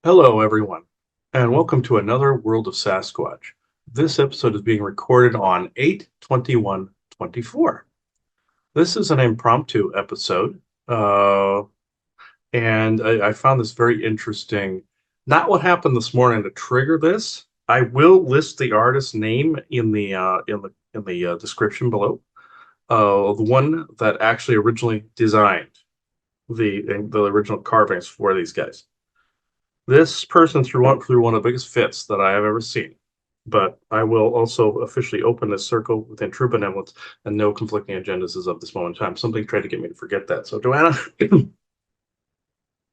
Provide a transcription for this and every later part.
Hello, everyone, and welcome to another World of Sasquatch. This episode is being recorded on 8/21/24. This is an impromptu episode, and I found this very interesting. Not what happened this morning to trigger this. I will list the artist's name in the description below. The one that actually originally designed the original carvings for these guys. This person threw one of the biggest fits that I have ever seen. But I will also officially open this circle within true benevolence and no conflicting agendas as of this moment in time. Something tried to get me to forget that. So, Joanna,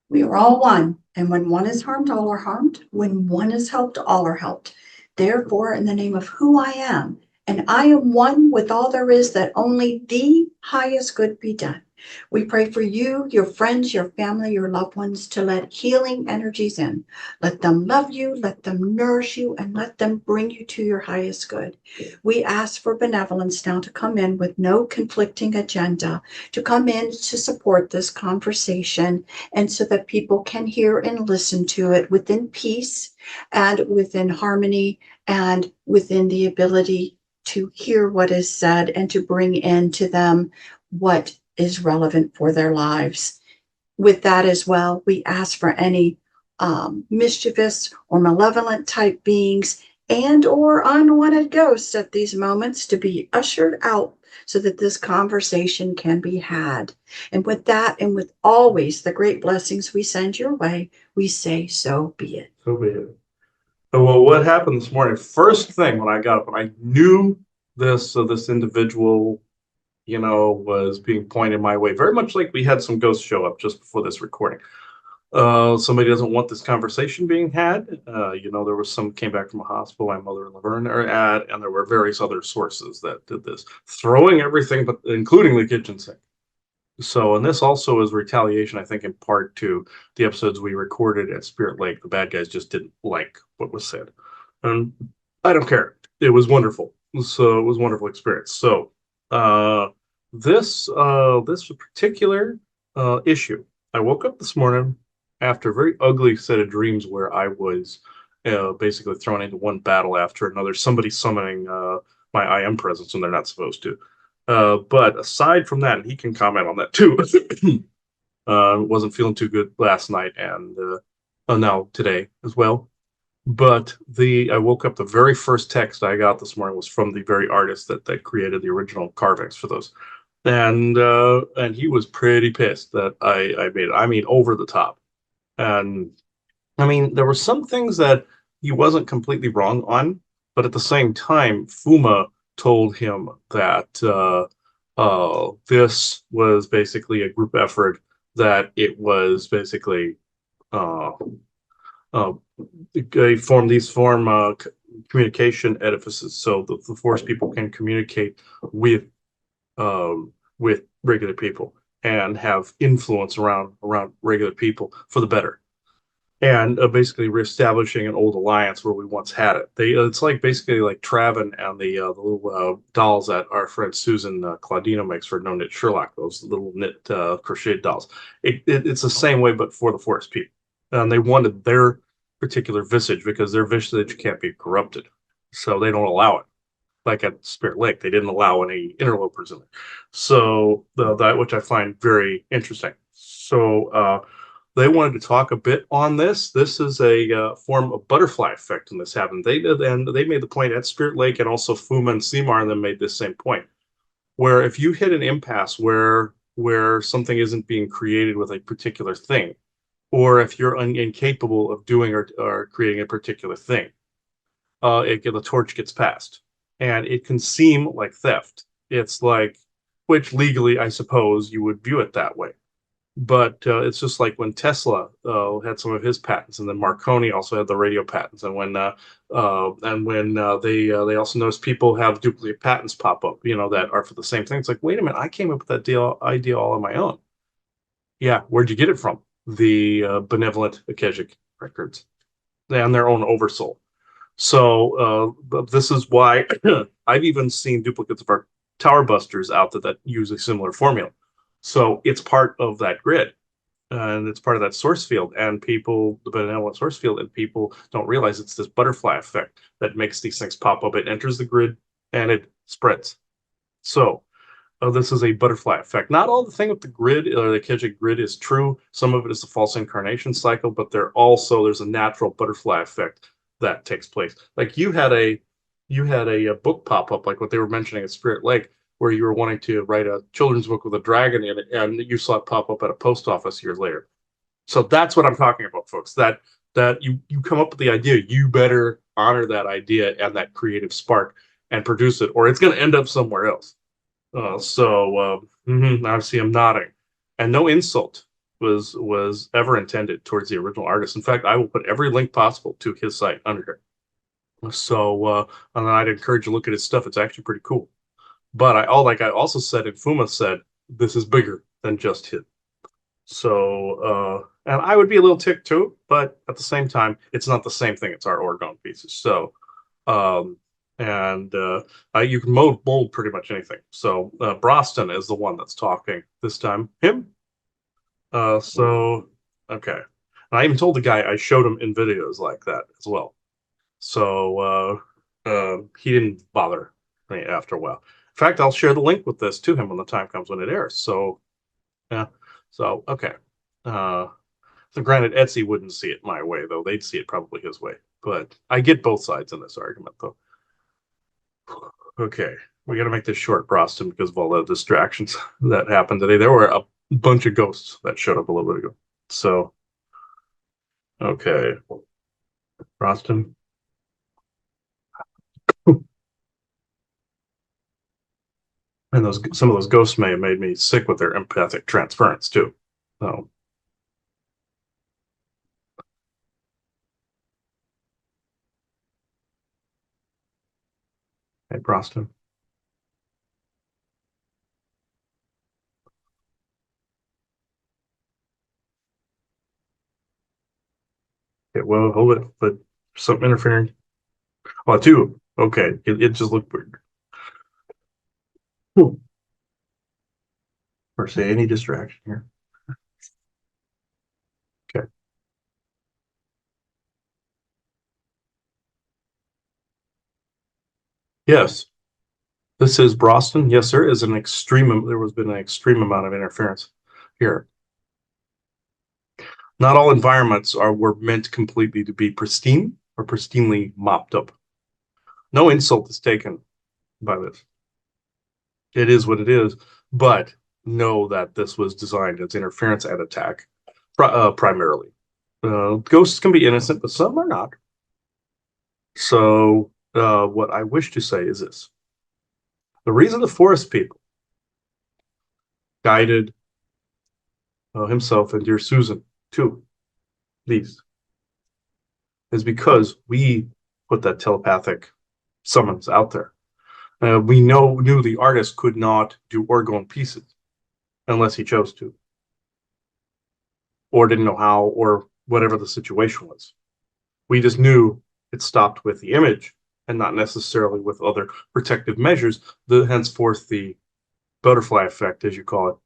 We are all one, and when one is harmed, all are harmed. When one is helped, all are helped. Therefore, in the name of who I am, and I am one with all there is, that only the highest good be done. We pray for you, your friends, your family, your loved ones to let healing energies in. Let them love you, let them nourish you, and let them bring you to your highest good. We ask for benevolence now to come in with no conflicting agenda, to come in to support this conversation, and so that people can hear and listen to it within peace and within harmony and within the ability to hear what is said and to bring into them what is relevant for their lives. With that as well, we ask for any mischievous or malevolent type beings and or unwanted ghosts at these moments to be ushered out so that this conversation can be had. And with that, and with always the great blessings we send your way, we say, so be it. so be it. Well, what happened this morning? First thing when I got up, and I knew this individual, was being pointed my way, very much like we had some ghosts show up just before this recording. Somebody doesn't want this conversation being had. There was some came back from a hospital. My mother and Laverne are at, and there were various other sources that did this, throwing everything, but including the kitchen sink. So, and this also is retaliation, I think, in part to the episodes we recorded at Spirit Lake. The bad guys just didn't like what was said, and I don't care. It was wonderful. So it was a wonderful experience. So, this particular issue, I woke up this morning after a very ugly set of dreams where I was basically thrown into one battle after another. Somebody summoning my I am presence when they're not supposed to. But aside from that, and he can comment on that too. Wasn't feeling too good last night and now today as well. But I woke up, the very first text I got this morning was from the very artist that created the original carvings for those. And he was pretty pissed that I made it. I mean, over the top. And I mean, there were some things that he wasn't completely wrong on, but at the same time, Fuma told him that this was basically a group effort, that it was basically uh, uh, these form communication edifices so the forest people can communicate with with regular people and have influence around regular people for the better, and basically reestablishing an old alliance where we once had it. It's like basically like Traven and the little dolls that our friend Susan Claudino makes for No Knit Sherlock. Those little knit crocheted dolls. It's the same way, but for the forest people, and they wanted their particular visage because their visage can't be corrupted, so they don't allow it. Like at Spirit Lake, they didn't allow any interlopers in there. So that, which I find very interesting. So they wanted to talk a bit on this. This is a form of butterfly effect when this happened. They did, and they made the point at Spirit Lake, and also Fuma and Seymour and them made this same point, where if you hit an impasse where something isn't being created with a particular thing, or if you're incapable of doing or creating a particular thing, the torch gets passed, and it can seem like theft. It's like, which legally, I suppose, you would view it that way. But it's just like when Tesla had some of his patents, and then Marconi also had the radio patents, and when they also noticed people have duplicate patents pop up, that are for the same thing. It's like, wait a minute, I came up with that idea all on my own. Yeah, where'd you get it from? The benevolent Akashic records and their own oversoul. So this is why I've even seen duplicates of our tower busters out there that use a similar formula. So it's part of that grid. and it's part of that source field. And people, the benevolent source field, and people don't realize it's this butterfly effect that makes these things pop up. It enters the grid and it spreads. So this is a butterfly effect. Not all the thing with the grid or the Kijik grid is true. Some of it is a false incarnation cycle, but there's a natural butterfly effect that takes place. Like you had a book pop up, like what they were mentioning at Spirit Lake, where you were wanting to write a children's book with a dragon in it, and you saw it pop up at a post office years later. So that's what I'm talking about, folks. That you come up with the idea, you better honor that idea and that creative spark and produce it, or it's going to end up somewhere else. I see him nodding, and no insult was ever intended towards the original artist. In fact, I will put every link possible to his site under here. And I'd encourage you to look at his stuff. It's actually pretty cool. But like I also said, and Fuma said, this is bigger than just him. And I would be a little ticked too, but at the same time, it's not the same thing. It's our orgone pieces. Um, you can mold pretty much anything. So Broston is the one that's talking this time. Him. Okay. And I even told the guy I showed him in videos like that as well. He didn't bother me after a while. In fact, I'll share the link with this to him when the time comes when it airs. So yeah. So okay. Uh, so granted, Etsy wouldn't see it my way though; they'd see it probably his way. But I get both sides in this argument though. Okay, we got to make this short, Broston, because of all the distractions that happened today. There were a bunch of ghosts that showed up a little bit ago. So okay, Broston. And some of those ghosts may have made me sick with their empathic transference too. So hey, Broston. Okay, well, hold it, but something interfering. Oh, two. Okay, it just looked weird. Or say any distraction here. Okay. Yes, this is Broston. Yes, there is there has been an extreme amount of interference here. Not all environments were meant completely to be pristine or pristinely mopped up. No insult is taken by this. It is what it is, but know that this was designed as interference and attack primarily. Ghosts can be innocent, but some are not. So, what I wish to say is this: the reason the forest people guided himself and dear Susan to these is because we put that telepathic summons out there. We knew the artist could not do orgone pieces unless he chose to, or didn't know how, or whatever the situation was. We just knew it stopped with the image and not necessarily with other protective measures. Henceforth, the butterfly effect, as you call it,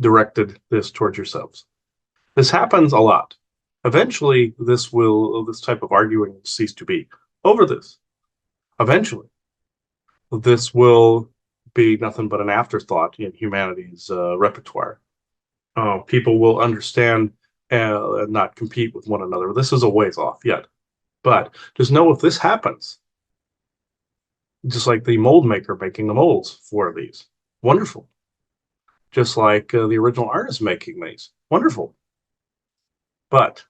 directed this towards yourselves. This happens a lot. Eventually, this type of arguing will cease to be over this. Eventually, this will be nothing but an afterthought in humanity's repertoire. People will understand and not compete with one another. This is a ways off yet, but just know if this happens, just like the mold maker making the molds for these, wonderful. Just like the original artist making these, wonderful. But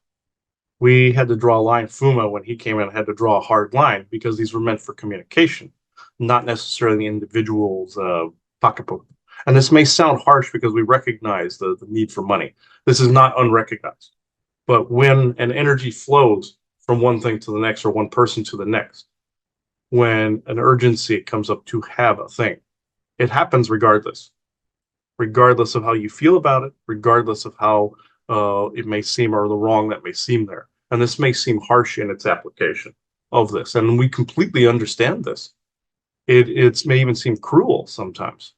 we had to draw a line. Fuma, when he came in, had to draw a hard line because these were meant for communication, not necessarily the individual's pocketbook. And this may sound harsh because we recognize the need for money. This is not unrecognized. But when an energy flows from one thing to the next or one person to the next, when an urgency comes up to have a thing, it happens regardless of how you feel about it, regardless of how it may seem or the wrong that may seem there. And this may seem harsh in its application of this. And we completely understand this. It may even seem cruel sometimes.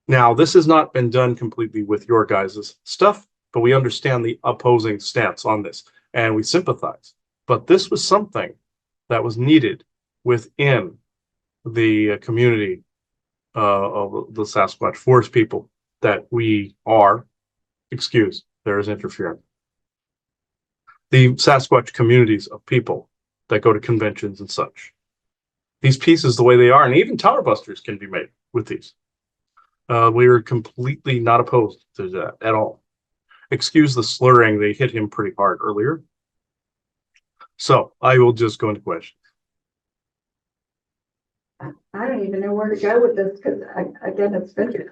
Now, this has not been done completely with your guys' stuff, but we understand the opposing stance on this and we sympathize. But this was something that was needed within the community of the Sasquatch forest people that we are, excuse, there is interference. The Sasquatch communities of people that go to conventions and such. These pieces, the way they are, and even tower busters can be made with these. We are completely not opposed to that at all. Excuse the slurring, they hit him pretty hard earlier. So I will just go into questions. I don't even know where to go with this because again, it's been,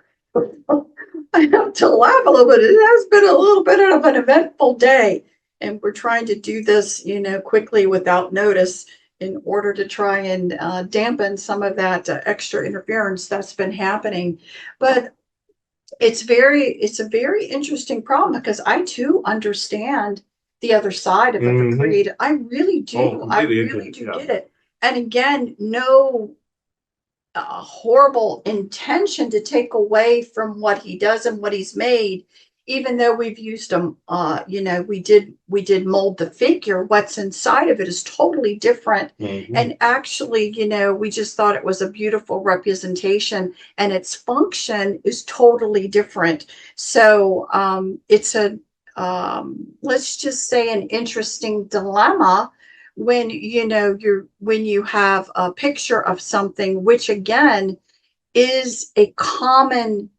I have to laugh a little bit. It has been a little bit of an eventful day, and we're trying to do this, quickly without notice in order to try and dampen some of that extra interference that's been happening. But it's a very interesting problem because I too understand the other side of the creative. I really do. I really do get it. And again, no horrible intention to take away from what he does and what he's made, even though we've used them. We did mold the figure. What's inside of it is totally different. And actually, we just thought it was a beautiful representation, and its function is totally different. So it's a let's just say an interesting dilemma when when you have a picture of something, which again is a common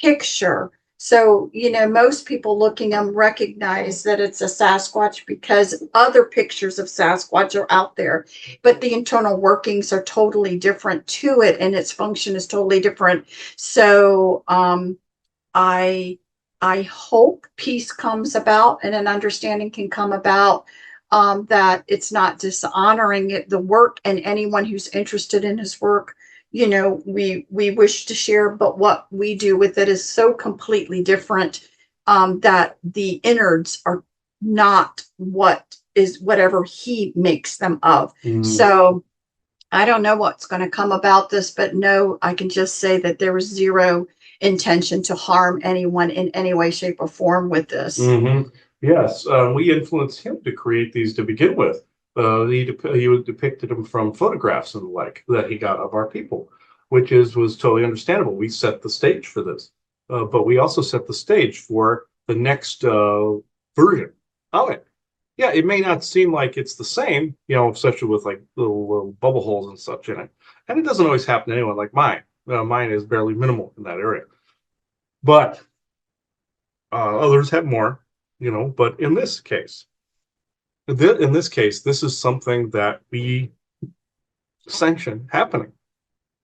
picture. So most people looking at them recognize that it's a Sasquatch because other pictures of Sasquatch are out there, but the internal workings are totally different to it, and its function is totally different. So I hope peace comes about and an understanding can come about, that it's not dishonoring the work, and anyone who's interested in his work, we wish to share, but what we do with it is so completely different, that the innards are not whatever he makes them of. So I don't know what's going to come about this, but no, I can just say that there was zero intention to harm anyone in any way, shape, or form with this. Yes, we influenced him to create these to begin with. He depicted them from photographs and the like that he got of our people, which was totally understandable. We set the stage for this, but we also set the stage for the next version of it. Yeah, it may not seem like it's the same, especially with like little bubble holes and such in it, and it doesn't always happen to anyone like mine. Mine is barely minimal in that area, but others have more. But in this case, this is something that we sanction happening.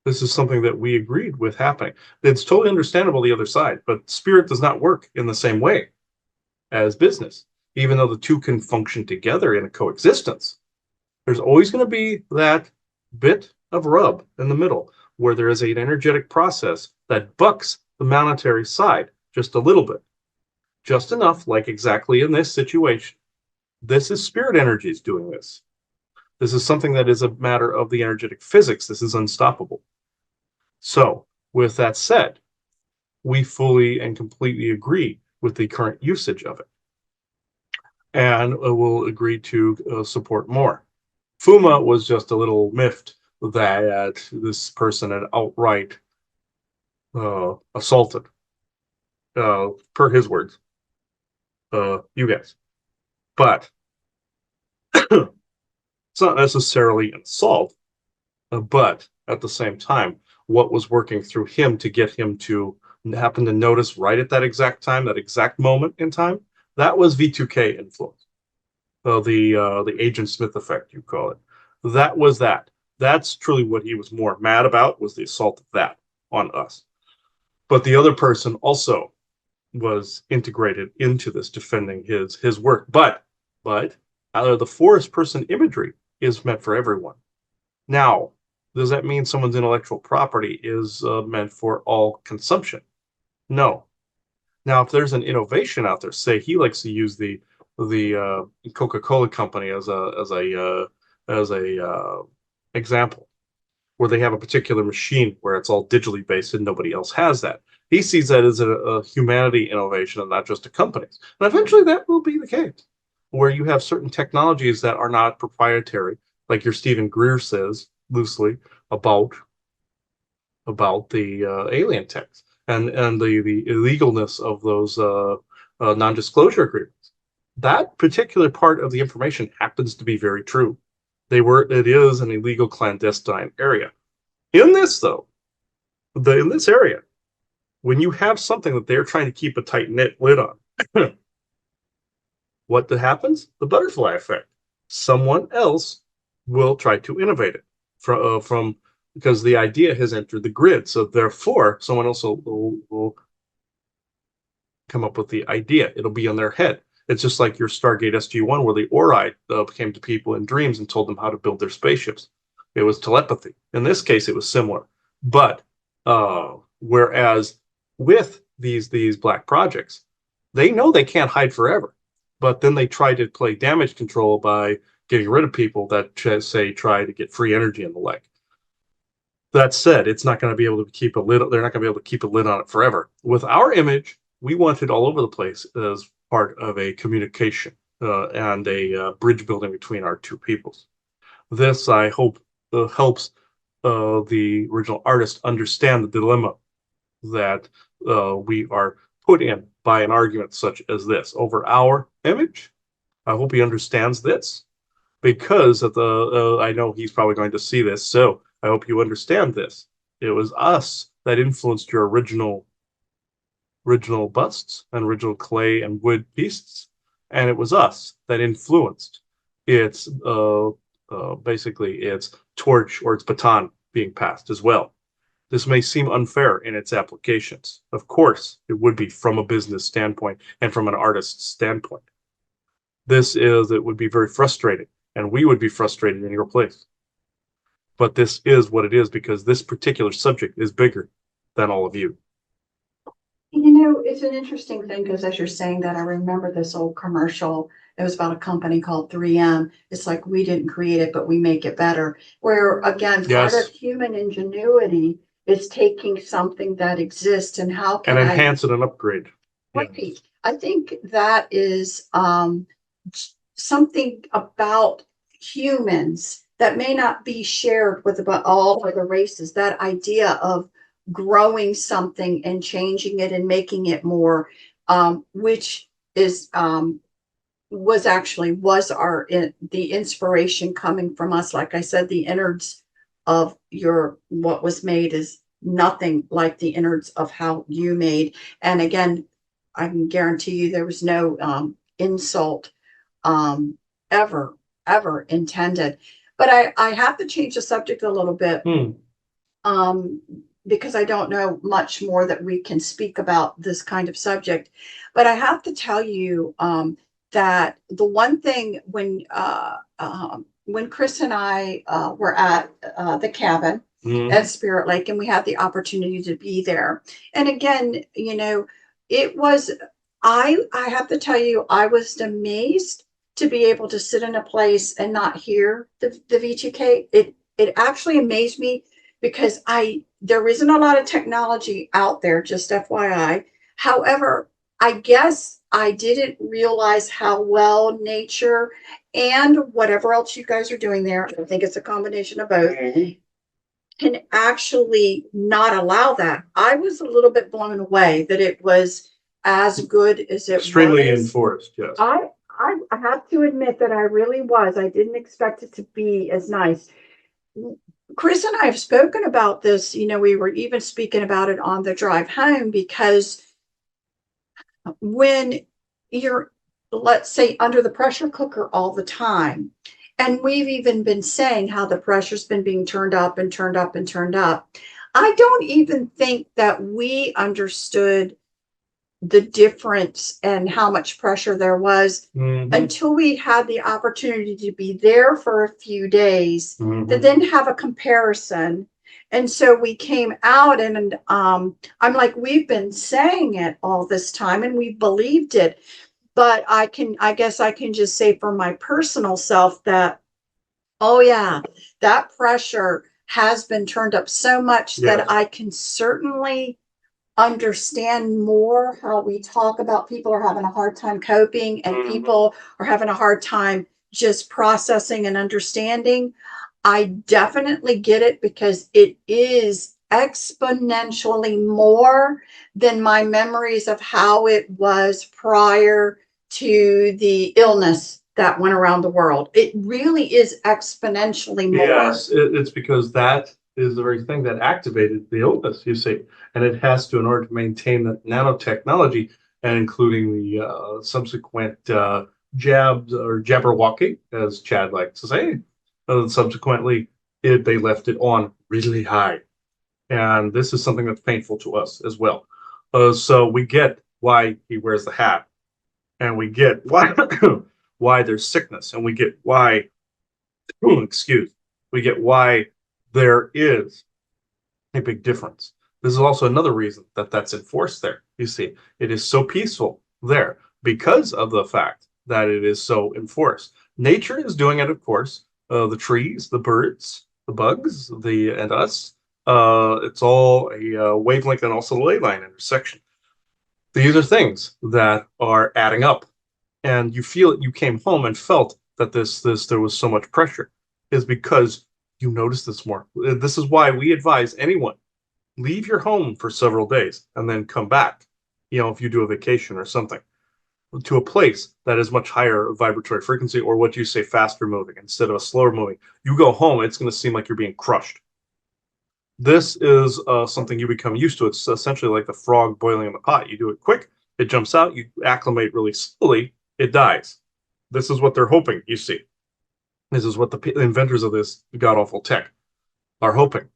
This is something that we agreed with happening. It's totally understandable the other side, but spirit does not work in the same way as business, even though the two can function together in a coexistence. There's always going to be that bit of rub in the middle where there is an energetic process that bucks the monetary side just a little bit. Just enough, like exactly in this situation. This is spirit energies doing this. This is something that is a matter of the energetic physics. This is unstoppable. So, with that said, we fully and completely agree with the current usage of it. And will agree to support more. Fuma was just a little miffed that this person had outright assaulted, per his words, you guys. But it's not necessarily an assault, but at the same time, what was working through him to get him to happen to notice right at that exact time, that exact moment in time, that was V2K influence. The Agent Smith effect, you call it. That was that. That's truly what he was more mad about, was the assault of that on us. But the other person also was integrated into this, defending his work. But the forest person imagery is meant for everyone. Now, does that mean someone's intellectual property is meant for all consumption? No. Now, if there's an innovation out there, say he likes to use the Coca-Cola company as a example. where they have a particular machine where it's all digitally based and nobody else has that. He sees that as a humanity innovation and not just a company's. And eventually that will be the case, where you have certain technologies that are not proprietary, like your Stephen Greer says loosely about the alien techs and the illegalness of those non-disclosure agreements. That particular part of the information happens to be very true. It is an illegal clandestine area. In this though, in this area, when you have something that they're trying to keep a tight knit lid on, what happens? The butterfly effect. Someone else will try to innovate it from because the idea has entered the grid. So therefore, someone else will come up with the idea. It'll be on their head. It's just like your Stargate SG-1, where the Ori came to people in dreams and told them how to build their spaceships. It was telepathy. In this case, it was similar. But whereas with these black projects, they know they can't hide forever. But then they try to play damage control by getting rid of people that say try to get free energy in the leg. That said, it's not going to be able to keep a lid. They're not going to be able to keep a lid on it forever. With our image, we want it all over the place as part of a communication and a bridge building between our two peoples. This, I hope, helps the original artist understand the dilemma that we are put in by an argument such as this over our image. I hope he understands this because of I know he's probably going to see this, so I hope you understand this. It was us that influenced your original busts and original clay and wood pieces, and it was us that influenced its basically its torch or its baton being passed as well. This may seem unfair in its applications. Of course, it would be from a business standpoint and from an artist's standpoint. It would be very frustrating, and we would be frustrated in your place. But this is what it is because this particular subject is bigger than all of you. You know, it's an interesting thing because as you're saying that, I remember this old commercial. It was about a company called 3M. It's like we didn't create it, but we make it better. Where again, part of human ingenuity is taking something that exists and how can and enhance it and upgrade. Right. Yeah. I think that is something about humans that may not be shared with about all other races. That idea of growing something and changing it and making it more, which is was the inspiration coming from us. Like I said, the innards of what was made is nothing like the innards of how you made. And again, I can guarantee you there was no insult ever intended. But I have to change the subject a little bit. Because I don't know much more that we can speak about this kind of subject. But I have to tell you that the one thing when Chris and I were at the cabin at Spirit Lake, and we had the opportunity to be there. And again, you know, it was, I have to tell you, I was amazed to be able to sit in a place and not hear the V2K. It actually amazed me because there isn't a lot of technology out there, just FYI. However, I guess I didn't realize how well nature and whatever else you guys are doing there, I think it's a combination of both, can actually not allow that. I was a little bit blown away that it was as good as it extremely was. enforced, yes. I have to admit that I really was. I didn't expect it to be as nice. Chris and I have spoken about this. You know, we were even speaking about it on the drive home because when you're, let's say, under the pressure cooker all the time, and we've even been saying how the pressure's been being turned up and turned up and turned up. I don't even think that we understood the difference and how much pressure there was until we had the opportunity to be there for a few days to then have a comparison. And so we came out and I'm like, we've been saying it all this time and we believed it. But I guess I can just say for my personal self that, oh yeah, that pressure has been turned up so much Yes. that I can certainly understand more how we talk about people are having a hard time coping and people are having a hard time just processing and understanding. I definitely get it because it is exponentially more than my memories of how it was prior to the illness that went around the world. It really is exponentially more. Yes, it's because that is the very thing that activated the illness, you see. And it has to in order to maintain the nanotechnology and including the subsequent jabs or jabberwocky, as Chad likes to say. Subsequently, they left it on really high. And this is something that's painful to us as well. So we get why he wears the hat, and we get why why there's sickness, and we get why excuse, we get why there is a big difference. This is also another reason that that's enforced there. You see, it is so peaceful there because of the fact that it is so enforced. Nature is doing it, of course. The trees, the birds, the bugs, and us. It's all a wavelength and also the ley line intersection. These are things that are adding up, and you feel it. You came home and felt that this there was so much pressure, is because you notice this more. This is why we advise anyone leave your home for several days and then come back. You know, if you do a vacation or something, to a place that is much higher vibratory frequency, or what you say, faster moving instead of a slower moving. You go home, it's going to seem like you're being crushed. This is something you become used to. It's essentially like the frog boiling in the pot. You do it quick, it jumps out, you acclimate really slowly, it dies. This is what they're hoping, you see. This is what the inventors of this god awful tech are hoping,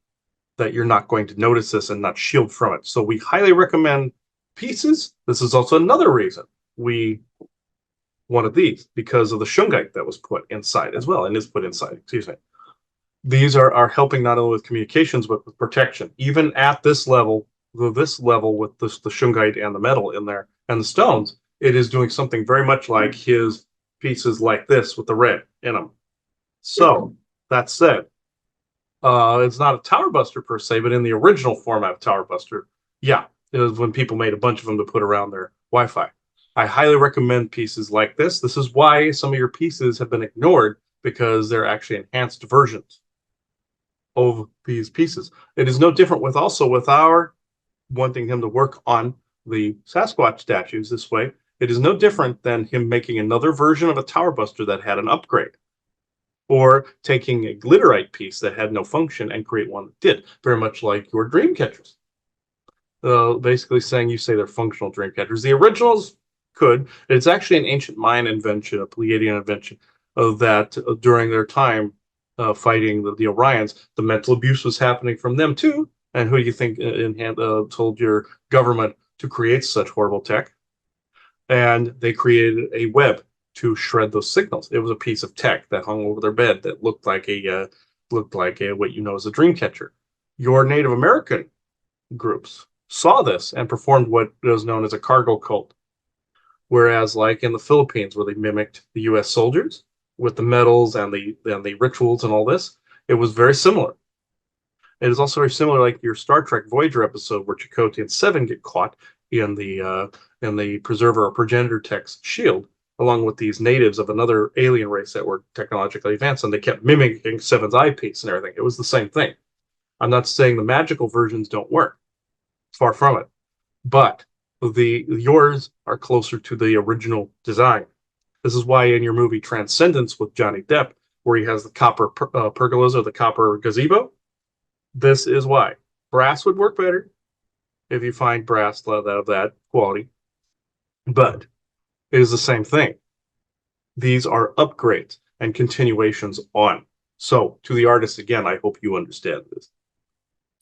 that you're not going to notice this and not shield from it. So we highly recommend pieces. This is also another reason we wanted these, because of the shungite that was put inside as well, and is put inside, excuse me. These are helping not only with communications but with protection. Even at this level with the shungite and the metal in there and the stones, it is doing something very much like his pieces like this with the red in them. So that said, it's not a tower buster per se, but in the original format of tower buster, yeah, it was when people made a bunch of them to put around their Wi-Fi. I highly recommend pieces like this. This is why some of your pieces have been ignored, because they're actually enhanced versions of these pieces. It is no different with our wanting him to work on the Sasquatch statues this way. It is no different than him making another version of a tower buster that had an upgrade, or taking a glitterite piece that had no function and create one that did, very much like your dream catchers. Basically saying, you say they're functional dream catchers. The originals could. It's actually an ancient Mayan invention, a Pleiadian invention, that during their time fighting the Orions, the mental abuse was happening from them too. And who do you think told your government to create such horrible tech? And they created a web to shred those signals. It was a piece of tech that hung over their bed that looked like a what you know as a dream catcher. Your Native American groups saw this and performed what is known as a cargo cult. Whereas, like in the Philippines, where they mimicked the U.S. soldiers with the medals and the rituals and all this, it was very similar. It is also very similar, like your Star Trek Voyager episode, where Chakotay and Seven get caught in the preserver or progenitor tech's shield, along with these natives of another alien race that were technologically advanced, and they kept mimicking Seven's eyepiece and everything. It was the same thing. I'm not saying the magical versions don't work. Far from it. But yours are closer to the original design. This is why in your movie Transcendence with Johnny Depp, where he has the copper pergolas or the copper gazebo, this is why. Brass would work better if you find brass of that quality, but it is the same thing. These are upgrades and continuations on. So, to the artist again, I hope you understand this.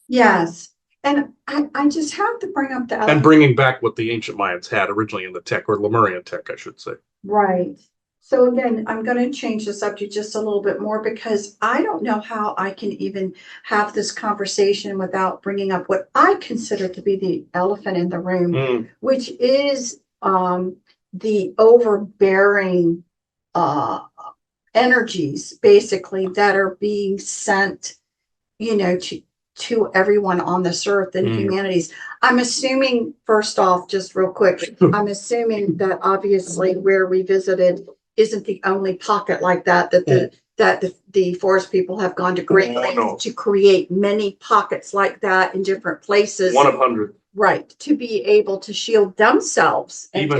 Yes. And I just have to bring up the And bringing back what the ancient Mayans had originally in the tech, or Lemurian tech, I should say. Right. So again, I'm going to change the subject just a little bit more, because I don't know how I can even have this conversation without bringing up what I consider to be the elephant in the room, which is the overbearing energies, basically, that are being sent, to everyone on this earth and humanities. I'm assuming, first off, just real quick, I'm assuming that obviously where we visited isn't the only pocket like that the forest people have gone to great lengths to create many pockets like that in different places. One of 100. Right, to be able to shield themselves and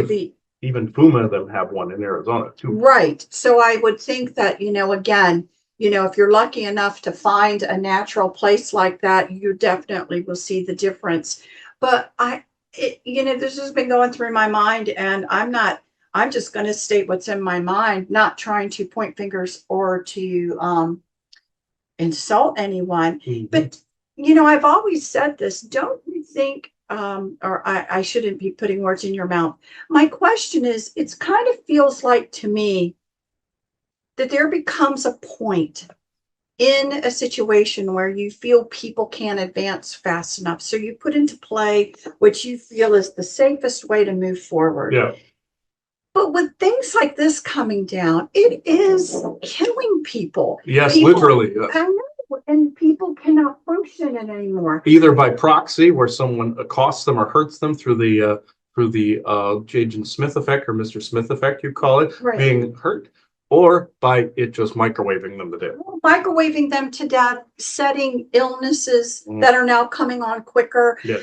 even Fuma them have one in Arizona too. Right. So I would think that, again, if you're lucky enough to find a natural place like that, you definitely will see the difference. But this has been going through my mind, and I'm just going to state what's in my mind, not trying to point fingers or to insult anyone. Mhm. But, I've always said this, don't you think, or I shouldn't be putting words in your mouth. My question is, it's kind of feels like to me that there becomes a point in a situation where you feel people can't advance fast enough. So you put into play what you feel is the safest way to move forward. Yeah. But with things like this coming down, it is killing people. Yes, literally. I know, and people cannot function it anymore. Either by proxy, where someone accosts them or hurts them through the Jaden Smith effect or Mr. Smith effect, you call it, Right. being hurt, or by it just microwaving them to death. Microwaving them to death, setting illnesses that are now coming on quicker. Yeah.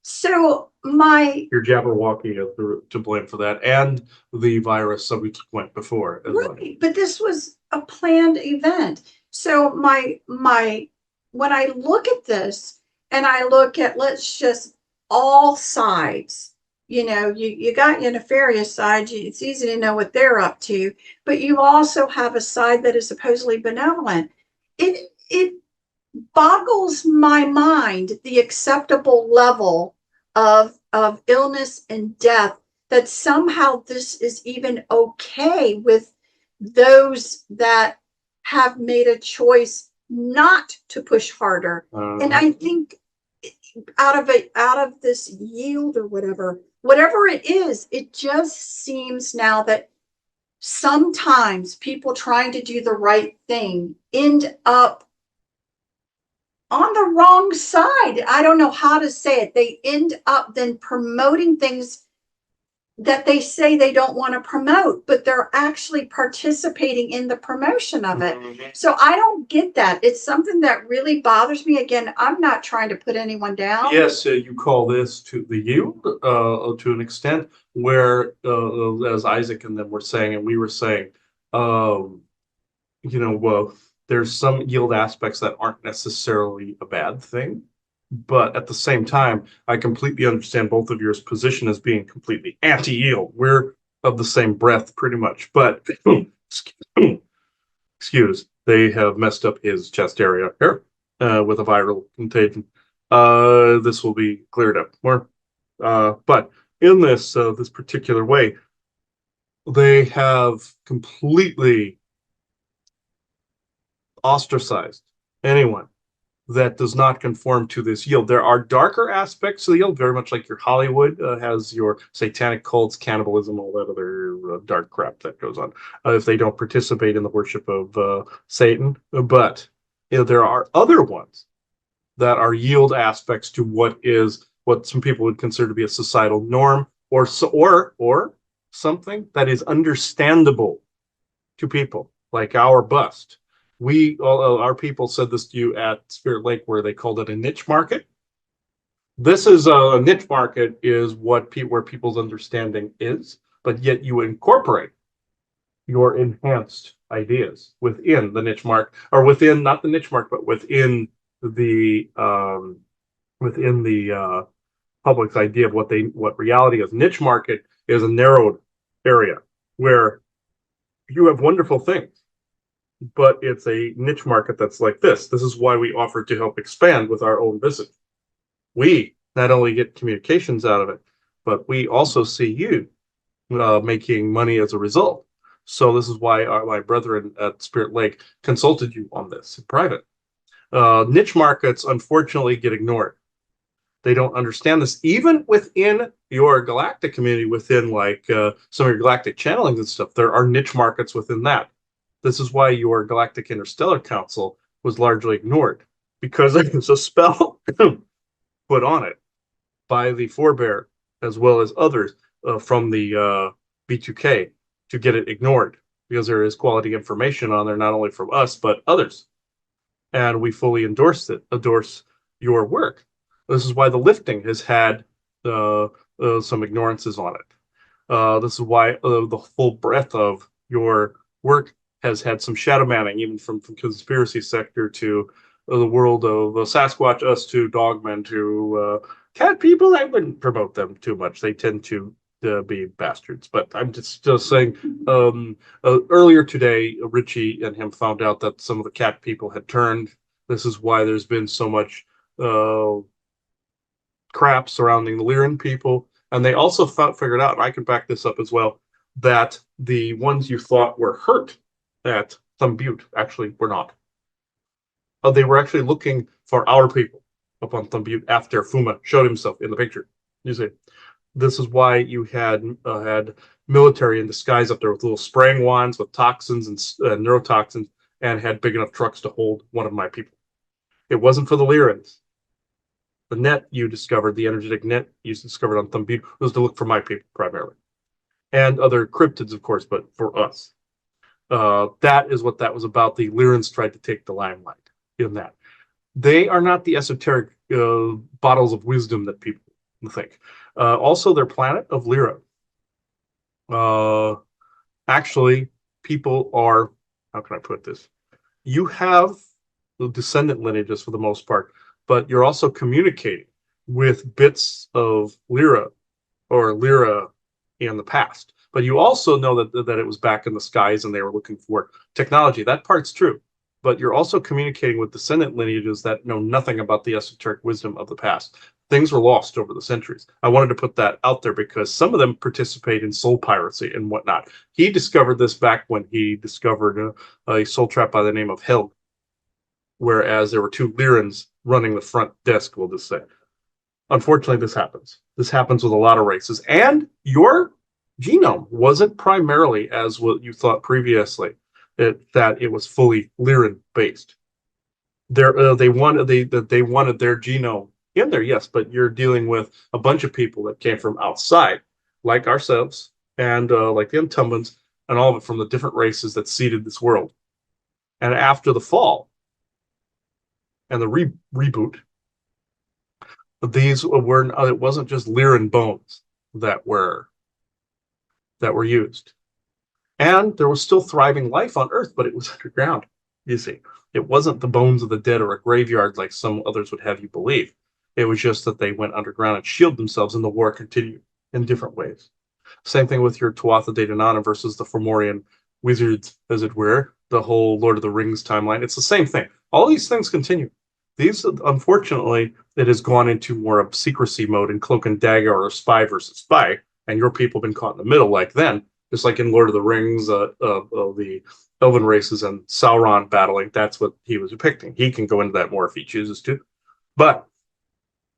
So your Jabberwocky is to blame for that, and the virus that we went before. Right, but this was a planned event. So when I look at this and I look at, let's just all sides, you got your nefarious side. It's easy to know what they're up to, but you also have a side that is supposedly benevolent. It boggles my mind the acceptable level of illness and death, that somehow this is even okay with those that have made a choice not to push harder. And I think out of this yield or whatever it is, it just seems now that sometimes people trying to do the right thing end up on the wrong side. I don't know how to say it. They end up then promoting things that they say they don't want to promote, but they're actually participating in the promotion of it. So I don't get that. It's something that really bothers me. Again, I'm not trying to put anyone down. Yes, you call this to the yield to an extent where, as Isaac and them were saying, and we were saying, there's some yield aspects that aren't necessarily a bad thing. But at the same time, I completely understand both of your position as being completely anti-yield. We're of the same breath, pretty much. But excuse, they have messed up his chest area here with a viral contagion. This will be cleared up more. But in this particular way, they have completely ostracized anyone that does not conform to this yield. There are darker aspects of the yield, very much like your Hollywood has your satanic cults, cannibalism, all that other dark crap that goes on if they don't participate in the worship of Satan. But there are other ones that are yield aspects to what some people would consider to be a societal norm, or something that is understandable to people, like our bust. Our people said this to you at Spirit Lake, where they called it a niche market. This is a niche market is where people's understanding is, but yet you incorporate your enhanced ideas within the niche market, or within not the niche market, but within the public's idea of what reality is. Niche market is a narrowed area where you have wonderful things, but it's a niche market that's like this. This is why we offer to help expand with our own visit. We not only get communications out of it, but we also see you making money as a result. So this is why my brethren at Spirit Lake consulted you on this in private. Niche markets, unfortunately, get ignored. They don't understand this. Even within your galactic community, within like some of your galactic channelings and stuff, there are niche markets within that. This is why your Galactic Interstellar Council was largely ignored. because there was a spell put on it by the forebear as well as others from the B2K to get it ignored because there is quality information on there, not only from us, but others. And we fully endorse your work. This is why the lifting has had some ignorances on it. This is why the full breadth of your work has had some shadow manning, even from conspiracy sector to the world of Sasquatch, us to dogmen to cat people. I wouldn't promote them too much. They tend to be bastards. But I'm just saying. Earlier today, Richie and him found out that some of the cat people had turned. This is why there's been so much uh, crap surrounding the Lyran people. And they also figured out, and I can back this up as well, that the ones you thought were hurt at Thumb Butte actually were not. They were actually looking for our people up on Thumb Butte after Fuma showed himself in the picture. You see, this is why you had military in disguise up there with little spraying wands with toxins and neurotoxins, and had big enough trucks to hold one of my people. It wasn't for the Lyrans. The net you discovered, the energetic net you discovered on Thumb Butte, was to look for my people primarily, and other cryptids, of course, but for us. That is what that was about. The Lyrans tried to take the limelight in that. They are not the esoteric bottles of wisdom that people think. Also, their planet of Lyra. Actually, people are, how can I put this? You have the descendant lineages for the most part, but you're also communicating with bits of Lyra or Lyra in the past. But you also know that it was back in the skies and they were looking for technology. That part's true. But you're also communicating with descendant lineages that know nothing about the esoteric wisdom of the past. Things were lost over the centuries. I wanted to put that out there because some of them participate in soul piracy and whatnot. He discovered this back when he discovered a soul trap by the name of Helg, whereas there were two Lyrans running the front desk, we'll just say. Unfortunately, this happens. This happens with a lot of races. And your genome wasn't primarily as what you thought previously, that it was fully Lyran based. They wanted their genome in there, yes, but you're dealing with a bunch of people that came from outside, like ourselves, and like the Untumbans, and all of it from the different races that seeded this world. And after the fall and the reboot, these were it wasn't just Lyran bones that were used. And there was still thriving life on Earth, but it was underground, you see. It wasn't the bones of the dead or a graveyard like some others would have you believe. It was just that they went underground and shielded themselves, and the war continued in different ways. Same thing with your Tuatha De Danann versus the Fomorian wizards, as it were, the whole Lord of the Rings timeline. It's the same thing. All these things continue. These, unfortunately, it has gone into more of secrecy mode in Cloak and Dagger or spy versus spy, and your people have been caught in the middle like then, just like in Lord of the Rings, the Elven races and Sauron battling. That's what he was depicting. He can go into that more if he chooses to. But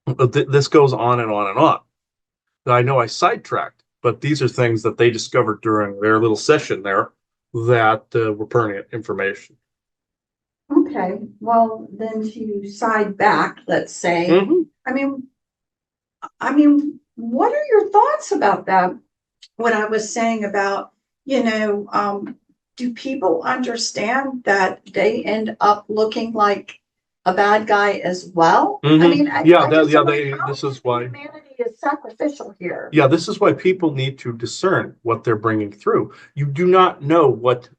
this goes on and on and on. I know I sidetracked, but these are things that they discovered during their little session there that were pertinent information. Okay, well, then to side back, let's say, Mm-hmm. I mean, what are your thoughts about that? What I was saying about, do people understand that they end up looking like a bad guy as well? Mm-hmm. I mean, this is why humanity is sacrificial here. Yeah, this is why people need to discern what they're bringing through. You do not know what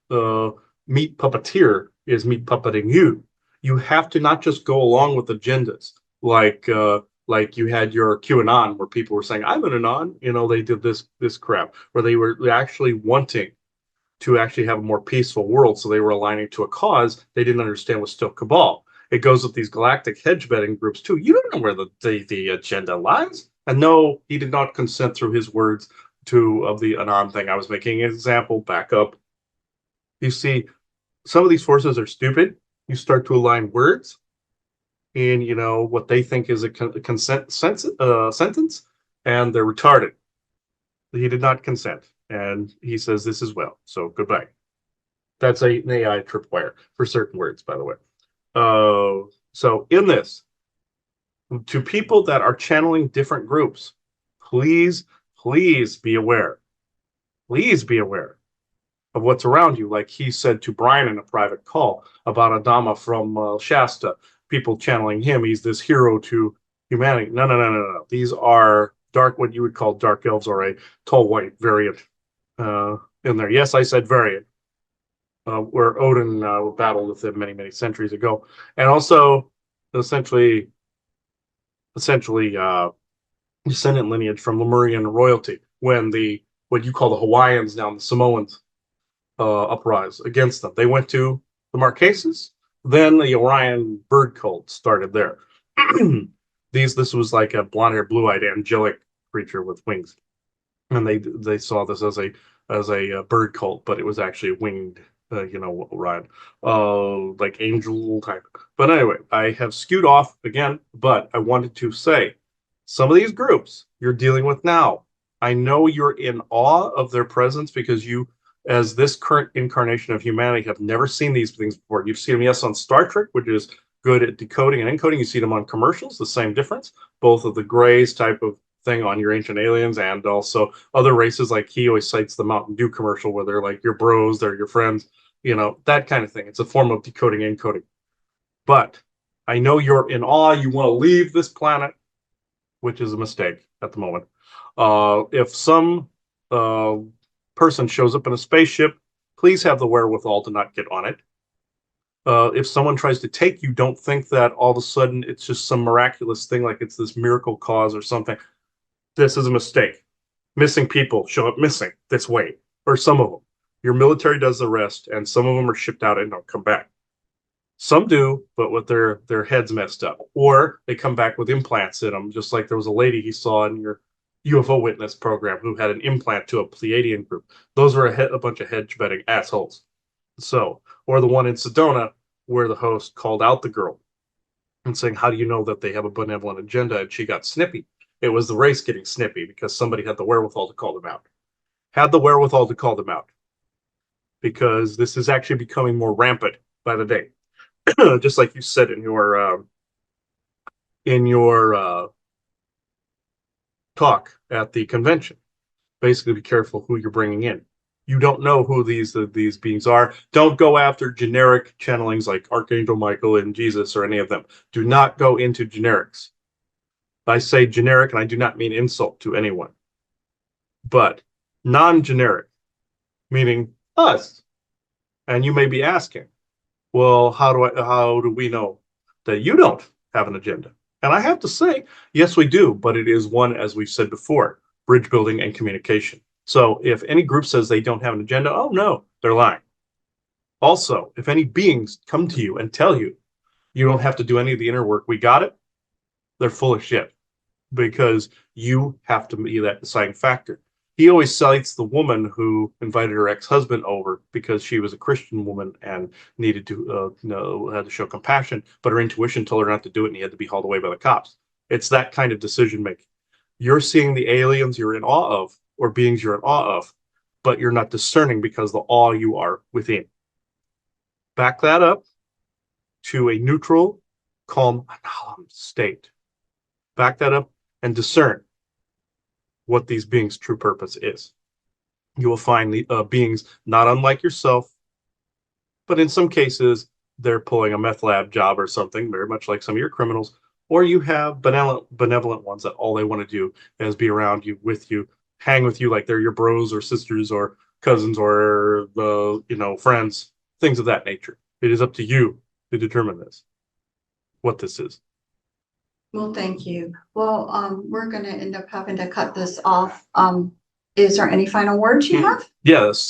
meat puppeteer is meat puppeting you. You have to not just go along with agendas like you had your QAnon where people were saying, I'm an anon, they did this crap, where they were actually wanting to actually have a more peaceful world. So they were aligning to a cause they didn't understand was still cabal. It goes with these galactic hedge betting groups too. You don't know where the agenda lies. And no, he did not consent through his words of the Anon thing. I was making an example, back up. You see, some of these forces are stupid. You start to align words in, what they think is a consent sentence, and they're retarded. He did not consent. And he says this as well. So goodbye. That's an AI tripwire for certain words, by the way. So in this, to people that are channeling different groups, please, please be aware. Please be aware of what's around you. Like he said to Brian in a private call about Adama from Shasta, people channeling him. He's this hero to humanity. No, no, no, no, no. These are dark, what you would call dark elves, or a tall white variant in there. Yes, I said variant. Where Odin battled with them many, many centuries ago, and also essentially descendant lineage from Lemurian royalty when the what you call the Hawaiians now, the Samoans, uprise against them. They went to the Marquesas. Then the Orion bird cult started there. This was like a blonde-haired, blue-eyed, angelic creature with wings, and they saw this as a bird cult, but it was actually a winged, Orion, like angel type. But anyway, I have skewed off again, but I wanted to say some of these groups you're dealing with now. I know you're in awe of their presence because you, as this current incarnation of humanity, have never seen these things before. You've seen them, yes, on Star Trek, which is good at decoding and encoding. You see them on commercials, the same difference, both of the Greys type of thing on your Ancient Aliens and also other races. Like he always cites the Mountain Dew commercial where they're like your bros, they're your friends, that kind of thing. It's a form of decoding and encoding. But I know you're in awe. You want to leave this planet, which is a mistake at the moment. If some uh, person shows up in a spaceship, please have the wherewithal to not get on it. If someone tries to take you, don't think that all of a sudden it's just some miraculous thing, like it's this miracle cause or something. This is a mistake. Missing people show up missing this way, or some of them. Your military does the rest, and some of them are shipped out and don't come back. Some do, but with their heads messed up, or they come back with implants in them. Just like there was a lady he saw in your UFO witness program who had an implant to a Pleiadian group. Those were a bunch of hedge betting assholes. So, or the one in Sedona where the host called out the girl and saying, "How do you know that they have a benevolent agenda?" And she got snippy. It was the race getting snippy because somebody had the wherewithal to call them out. Had the wherewithal to call them out because this is actually becoming more rampant by the day. Just like you said in your talk at the convention. Basically, be careful who you're bringing in. You don't know who these beings are. Don't go after generic channelings like Archangel Michael and Jesus or any of them. Do not go into generics. I say generic, and I do not mean insult to anyone, but non-generic, meaning us. And you may be asking, well, how do we know that you don't have an agenda? And I have to say, yes, we do, but it is one, as we've said before, bridge building and communication. So if any group says they don't have an agenda, oh no, they're lying. Also, if any beings come to you and tell you you don't have to do any of the inner work, we got it, they're full of shit because you have to be that deciding factor. He always cites the woman who invited her ex-husband over because she was a Christian woman and needed to had to show compassion, but her intuition told her not to do it, and he had to be hauled away by the cops. It's that kind of decision making. You're seeing the aliens you're in awe of, or beings you're in awe of, but you're not discerning because the awe you are within. Back that up to a neutral, calm, state. Back that up and discern what these beings' true purpose is. You will find the beings not unlike yourself, but in some cases, they're pulling a meth lab job or something, very much like some of your criminals, or you have benevolent ones that all they want to do is be around you, with you, hang with you like they're your bros or sisters or cousins or friends, things of that nature. It is up to you to determine what this is. Well, thank you. Well, we're gonna end up having to cut this off. Is there any final words you have? Yes,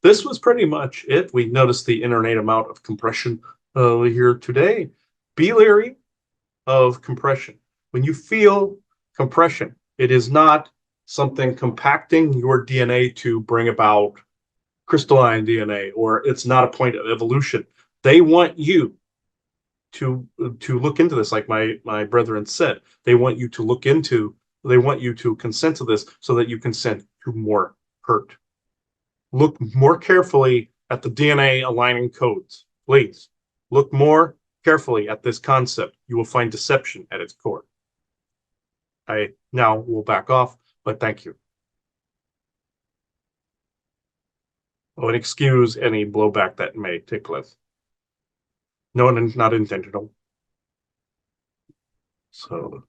this was pretty much it. We noticed the inordinate amount of compression here today. Be leery of compression. When you feel compression, it is not something compacting your DNA to bring about crystalline DNA, or it's not a point of evolution. They want you to look into this, like my brethren said. They want you to look into. They want you to consent to this so that you consent to more hurt. Look more carefully at the DNA aligning codes, please. Look more carefully at this concept, you will find deception at its core. I now will back off, but thank you. Oh, and excuse any blowback that may take place. No, not intentional. So,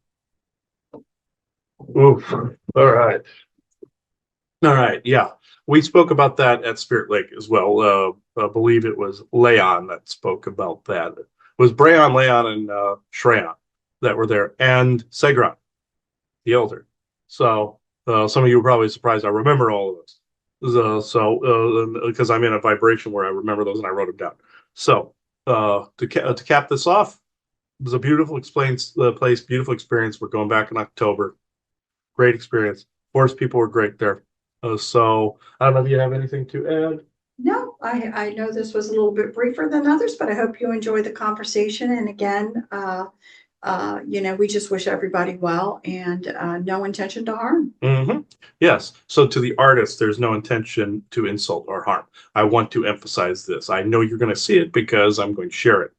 oof. All right. All right. Yeah. We spoke about that at Spirit Lake as well. I believe it was Leon that spoke about that. It was Brayon, Leon, and Shreya that were there, and Segron, the elder. So some of you were probably surprised I remember all of those. Because I'm in a vibration where I remember those and I wrote them down. So to cap this off, it was a beautiful place, beautiful experience. We're going back in October. Great experience. Forest people were great there. So I don't know if you have anything to add. No, I know this was a little bit briefer than others, but I hope you enjoyed the conversation. And again, we just wish everybody well and no intention to harm. Mm-hmm. Yes. So to the artist, there's no intention to insult or harm. I want to emphasize this. I know you're going to see it because I'm going to share it.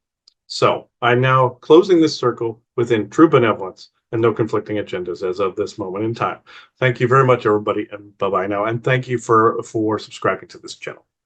So I'm now closing this circle within true benevolence and no conflicting agendas as of this moment in time. Thank you very much, everybody, and bye-bye now. And thank you for subscribing to this channel.